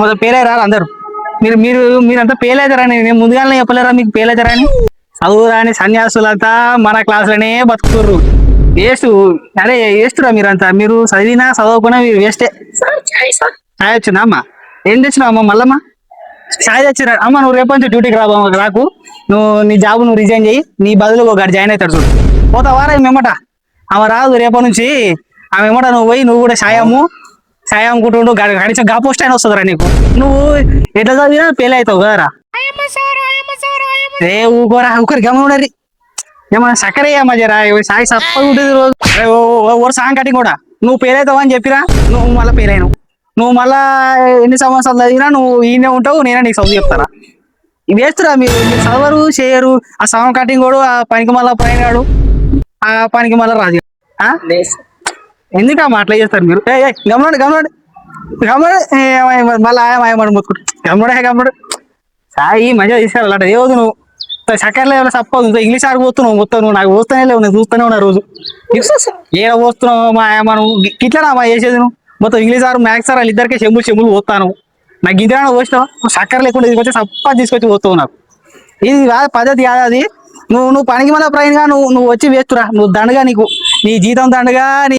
మొదలు పేలే రారు అందరు. మీరు మీరు మీరంతా పేలైతారని నేను ముందుగానే చెప్పలేరా మీకు పేలైతారని. చదువు రాని సన్యాసులంతా మన క్లాసులోనే బతుకుతుర్రు. వేస్ట్. అరే వేస్తురా మీరంతా. మీరు చదివినా చదవకున్నా మీరు వేస్టే. ఛాయ్ వచ్చిందా అమ్మ? ఏం తెచ్చినావు అమ్మ మల్లమ్మ? ఛాయ్ తెచ్చిరా అమ్మ. నువ్వు రేపు నుంచి డ్యూటీకి రాకు. నువ్వు నీ జాబ్ నువ్వు రిజైన్ చేయి. నీ బదులు ఒక జాయిన్ అవుతాడు చూడు. పోతావారా మెమ్మట? ఆమె రాదు రేపటి నుంచి. ఆమె ఎమ్మట నువ్వు పోయి నువ్వు కూడా సాయము సాయం అనుకుంటుండు. కనీసం గా పోస్ట్ అయినా వస్తుందిరా నీకు. నువ్వు ఎట్లా చదివినా ఫెయిల్ అవుతావు కదరా. ఏ ఊకోరా ఊకరి గమనరి. ఏమన్నా సక్కరే మజరా సాయి సప్ప ఉంటుంది రోజు. ఓ సాయం కటింగ్ కూడా నువ్వు ఫెయిల్ అవుతావు అని చెప్పిరా. నువ్వు మళ్ళీ ఫెయిల్ అయినావు. నువ్వు మళ్ళా ఎన్ని సంవత్సరాలు చదివినా నువ్వు ఈయనే ఉంటావు. నేనే నీకు చదువు చెప్తారా? ఇవి వేస్తురా మీరు. మీరు చదవరు చేయరు. ఆ సాయం కటింగ్ కూడా ఆ పనికి మళ్ళా పైనాడు. ఆ పనికి మళ్ళా రాజు. ఎందుకమ్మా అట్లా చేస్తారు మీరు? గమనండి గమనండి గమనండి. మళ్ళీ ఆయమని మొత్తుకుంటు గమనడు సాయి మంచిగా తీసుకెళ్ళాలంట. ఏవద్దు నువ్వు చక్కర్లో ఏమైనా సప్పదు. ఇంగ్లీష్ ఆడికి పోతున్నావు మొత్తం. నువ్వు నాకు పోస్తూనే లేవు. నేను చూస్తూనే ఉన్నా రోజు. ఏడ పోస్తున్నావు మా ఆయమ్మ? నువ్వు ఇట్లా మా చేసేది నువ్వు మొత్తం ఇంగ్లీష్ ఆరు మ్యాథ్స్ సార్ వాళ్ళిద్దరికీ చెంబులు పోతాను. నాకు ఇంతేనా పోసినావు? నువ్వు చక్కర లేకుండా తీసుకొచ్చి సప్ప తీసుకొచ్చి పోతావు నాకు. ఇది కాదు పద్ధతి కాదు అది. నువ్వు పనికి మళ్ళీ ప్రయాణంగా నువ్వు వచ్చి వేస్తురా. నువ్వు దండగా నీకు నీ జీతం దండగా.